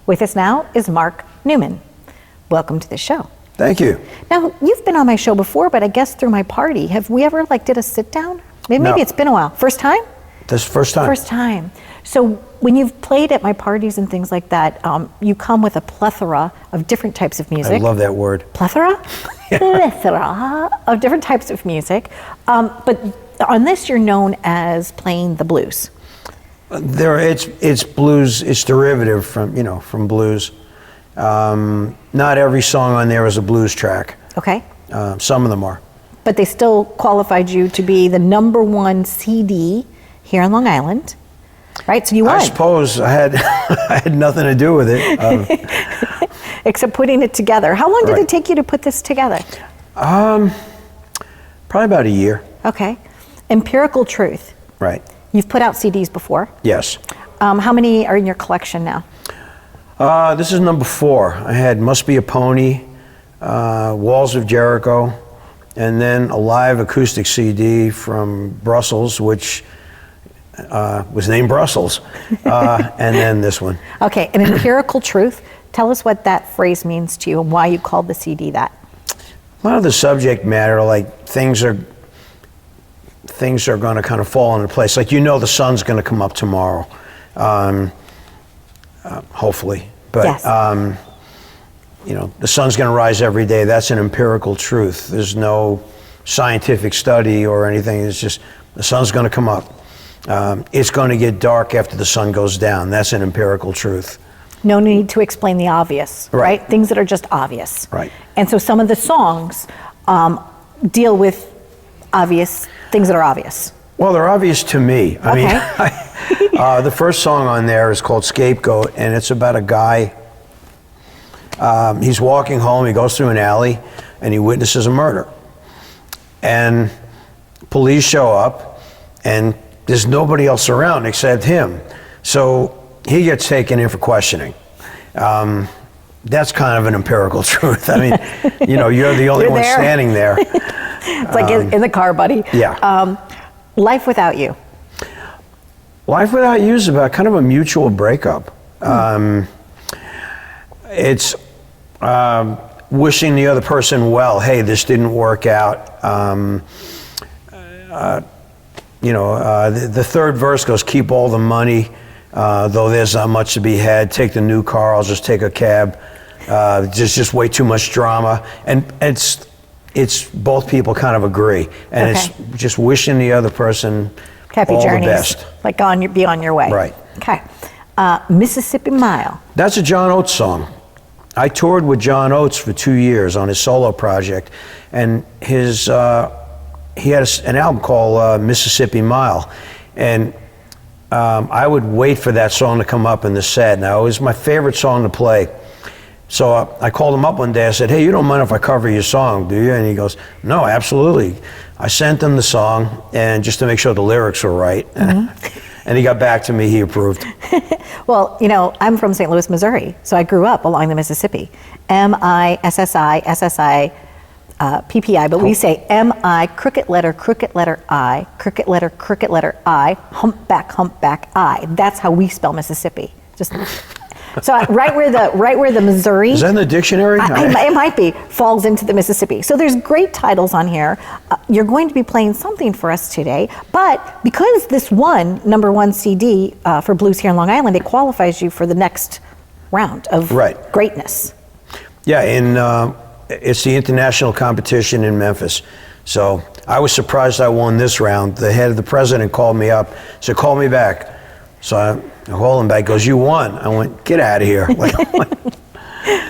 With us now is Mark Newman. Welcome to the show. Thank you. Now, you've been on my show before, but I guess through my party. Have we ever did a sit down? Maybe it's been a while. First time? This is first time. First time. So when you've played at my parties and things like that, you come with a plethora of different types of music. I love that word. Plethora? Plethora of different types of music. But on this, you're known as playing the blues. It's blues. It's derivative from blues. Not every song on there is a blues track. Okay. Some of them are. But they still qualified you to be the #1 CD here on Long Island, right? So you won. I suppose I had nothing to do with it. Except putting it together. How long did it take you to put this together? Probably about a year. Okay. Empirical Truth. Right. You've put out CDs before. Yes. How many are in your collection now? This is #4. I had Must Be a Pony, Walls of Jericho, and then a live acoustic CD from Brussels, which was named Brussels, and then this one. Okay, and Empirical Truth, tell us what that phrase means to you and why you called the CD that. A lot of the subject matter, like things are going to kind of fall into place. Like, the sun's going to come up tomorrow, hopefully. But, yes. The sun's going to rise every day. That's an empirical truth. There's no scientific study or anything. It's just the sun's going to come up. It's going to get dark after the sun goes down. That's an empirical truth. No need to explain the obvious, right? Things that are just obvious. Right. And so some of the songs deal with obvious things that are obvious. Well, they're obvious to me. I Okay. mean, the first song on there is called Scapegoat, and it's about a guy. He's walking home, he goes through an alley, and he witnesses a murder. And police show up, and there's nobody else around except him. So he gets taken in for questioning. That's kind of an empirical truth. I mean, you're the only one standing there. It's like in the car, buddy. Yeah. Life Without You. Life Without You is about kind of a mutual breakup. It's wishing the other person well. Hey, this didn't work out. The third verse goes, keep all the money, though there's not much to be had. Take the new car, I'll just take a cab. Just way too much drama. And it's both people kind of agree. And it's just wishing the other person happy all journeys, the best. Like be on your way. Right. Okay. Mississippi Mile. That's a John Oates song. I toured with John Oates for 2 years on his solo project, and he had an album called Mississippi Mile, and I would wait for that song to come up in the set. Now, it was my favorite song to play. So I called him up one day. I said, hey, you don't mind if I cover your song, do you? And he goes, no, absolutely. I sent him the song, and just to make sure the lyrics were right. Mm-hmm. And he got back to me, he approved. Well, I'm from St. Louis, Missouri, so I grew up along the Mississippi. M-I-S-S-I, P-P-I, but we say M-I, crooked letter, I, crooked letter, I, humpback, I. That's how we spell Mississippi. So right where the Missouri, is that in the dictionary? It might be, falls into the Mississippi. So there's great titles on here. You're going to be playing something for us today, but because this won #1 CD for blues here in Long Island, it qualifies you for the next round of greatness. Yeah, it's the international competition in Memphis. So I was surprised I won this round. The head of the president called me up, said, call me back. So I called him back, goes, you won. I went, get out of here.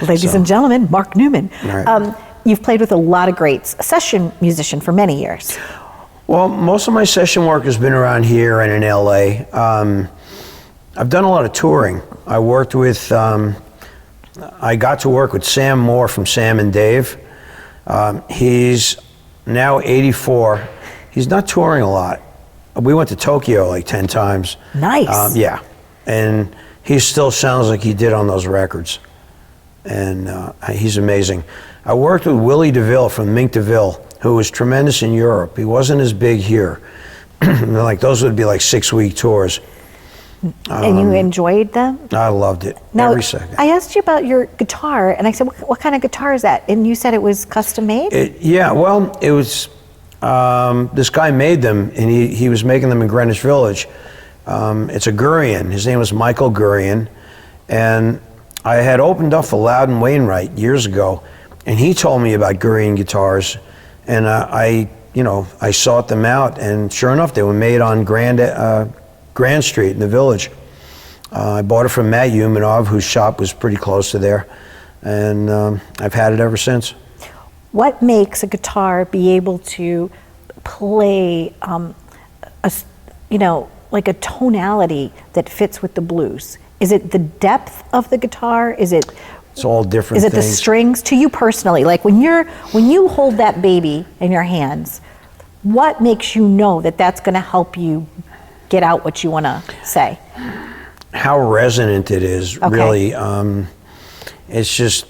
Ladies and gentlemen, Mark Newman. Right. You've played with a lot of greats, a session musician for many years. Well, most of my session work has been around here and in LA. I've done a lot of touring. I got to work with Sam Moore from Sam and Dave. He's now 84. He's not touring a lot. We went to Tokyo like 10 times. Nice. Yeah. And he still sounds like he did on those records. And he's amazing. I worked with Willie DeVille from Mink DeVille, who was tremendous in Europe. He wasn't as big here. Like those would be like 6-week tours. And you enjoyed them? I loved it, Now, every second. I asked you about your guitar, and I said, what kind of guitar is that? And you said it was custom made? Yeah, well, it was, this guy made them, and he was making them in Greenwich Village. It's a Gurian. His name was Michael Gurian. And I had opened up for Loudon Wainwright years ago, and he told me about Gurian guitars, and I sought them out, and sure enough, they were made on Grand Street in the Village. I bought it from Matt Umanov, whose shop was pretty close to there, and I've had it ever since. What makes a guitar be able to play, like a tonality that fits with the blues? Is it the depth of the guitar? Is it? It's all different Is it things. the strings? To you personally, like when you hold that baby in your hands, what makes you know that that's going to help you get out what you want to say? How resonant it is, Okay. really. It's just,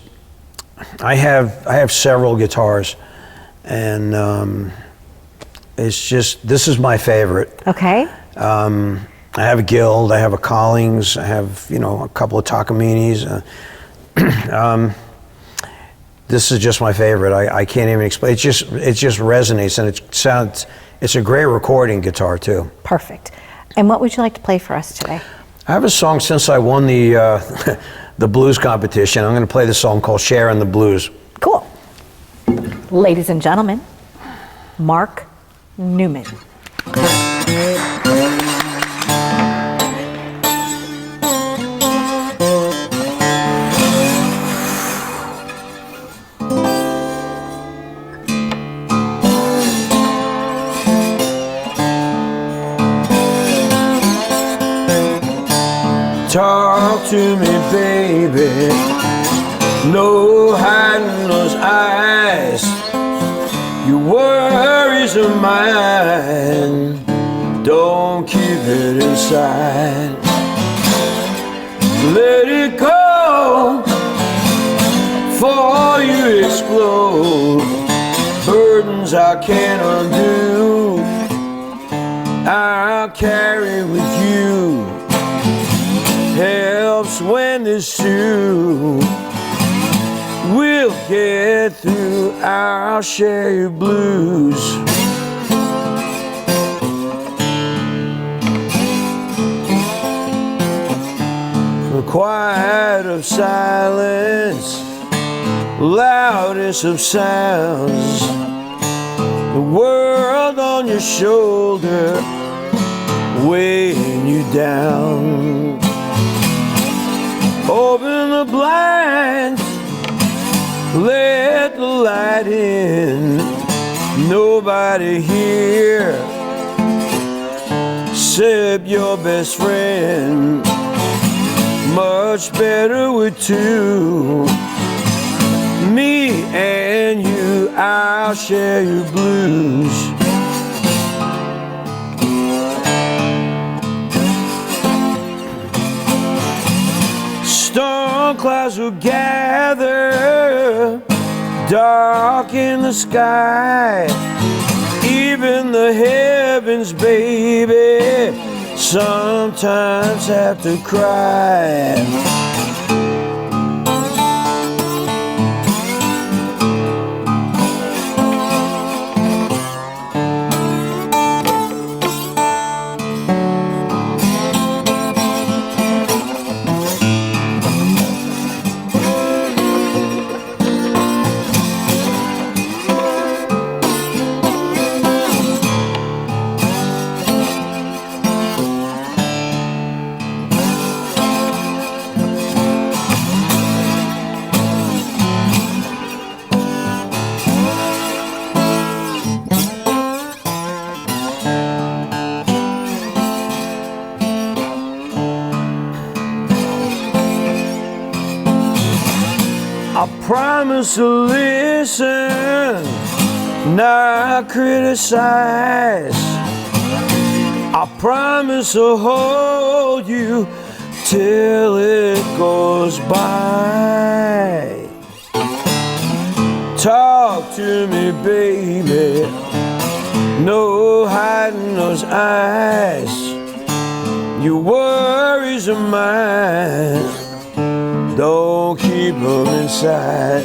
I have several guitars, and it's just, this is my favorite. Okay. I have a Guild, I have a Collings, I have, a couple of Takaminis. This is just my favorite. I can't even explain. It just resonates, and it's a great recording guitar too. Perfect. And what would you like to play for us today? I have a song, since I won the the blues competition. I'm going to play the song called "Sharing the Blues." Cool. Ladies and gentlemen, Mark Newman. Talk to me, baby. No hiding those eyes. Your worries are mine. Don't keep it inside. Let it go before you explode. Burdens I can't undo, I'll carry with you. Helps when there's two. We'll get through, I'll share your blues. The quiet of silence, loudest of sounds. The world on your shoulder, weighing you down. Open the blinds, let the light in. Nobody here except your best friend. Much better with two. Me and you, I'll share your blues. Storm clouds will gather, dark in the sky. Even the heavens, baby, sometimes have to cry. I promise to listen, not criticize. I promise to hold you till it goes by. Talk to me, baby. No hiding those eyes. Your worries are mine. Don't keep them inside.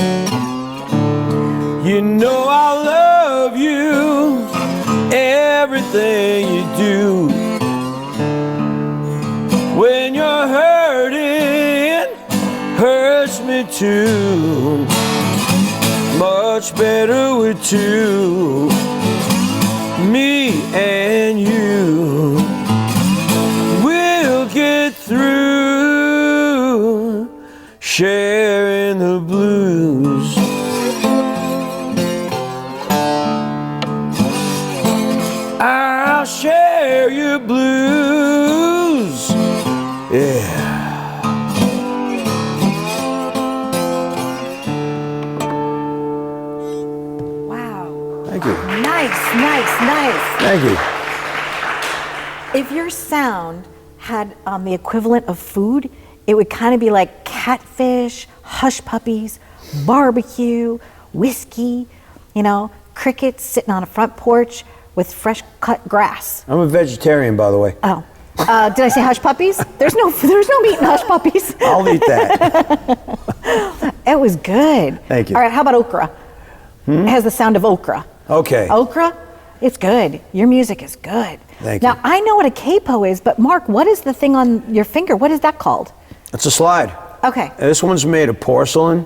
You know I love you, everything you do. When you're hurting, hurts me too. Much better with two, me and you. We'll get through sharing the blues. I'll share your blues. Yeah. Wow. Thank you. Nice. Thank you. If your sound had the equivalent of food, it would kind of be like catfish, hush puppies, barbecue, whiskey, you know, crickets sitting on a front porch with fresh cut grass. I'm a vegetarian, by the way. Oh, did I say hush puppies? There's no meat in hush puppies. I'll eat that. It was good. Thank you. All right, how about okra? It has the sound of okra. Okay. Okra, it's good. Your music is good. Thank you. Now, I know what a capo is, but Mark, what is the thing on your finger? What is that called? It's a slide. Okay. This one's made of porcelain,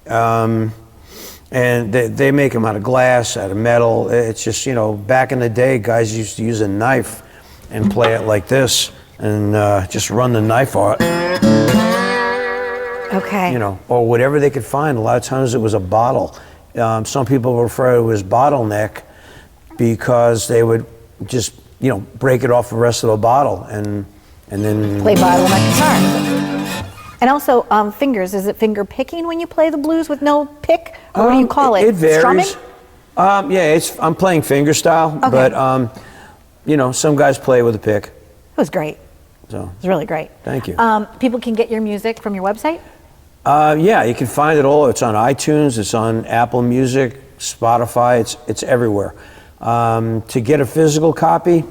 and they make them out of glass, out of metal. It's just, you know, back in the day, guys used to use a knife and play it like this, and just run the knife out. Okay. You know, or whatever they could find. A lot of times it was a bottle. Some people refer to it as bottleneck because they would just, you know, break it off the rest of a bottle and then Play bottleneck guitar. And also, fingers. Is it finger picking when you play the blues with no pick? Or what do you call it? It varies. Strumming? Yeah, I'm playing finger style, Okay. but you know, some guys play with a pick. It was great. So It was really great. Thank you. People can get your music from your website? Yeah, you can find it all. It's on iTunes. It's on Apple Music, Spotify. It's everywhere. To get a physical copy,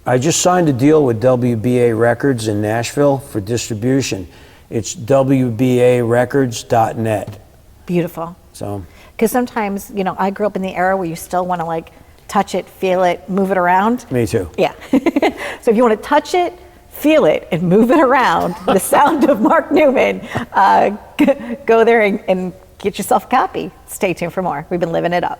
I just signed a deal with WBA Records in Nashville for distribution. It's WBArecords.net. Beautiful. So, Because sometimes, you know, I grew up in the era where you still want to like touch it, feel it, move it around. me too. Yeah. So if you want to touch it, feel it, and move it around, the sound of Mark Newman, go there and get yourself a copy. Stay tuned for more. We've been living it up.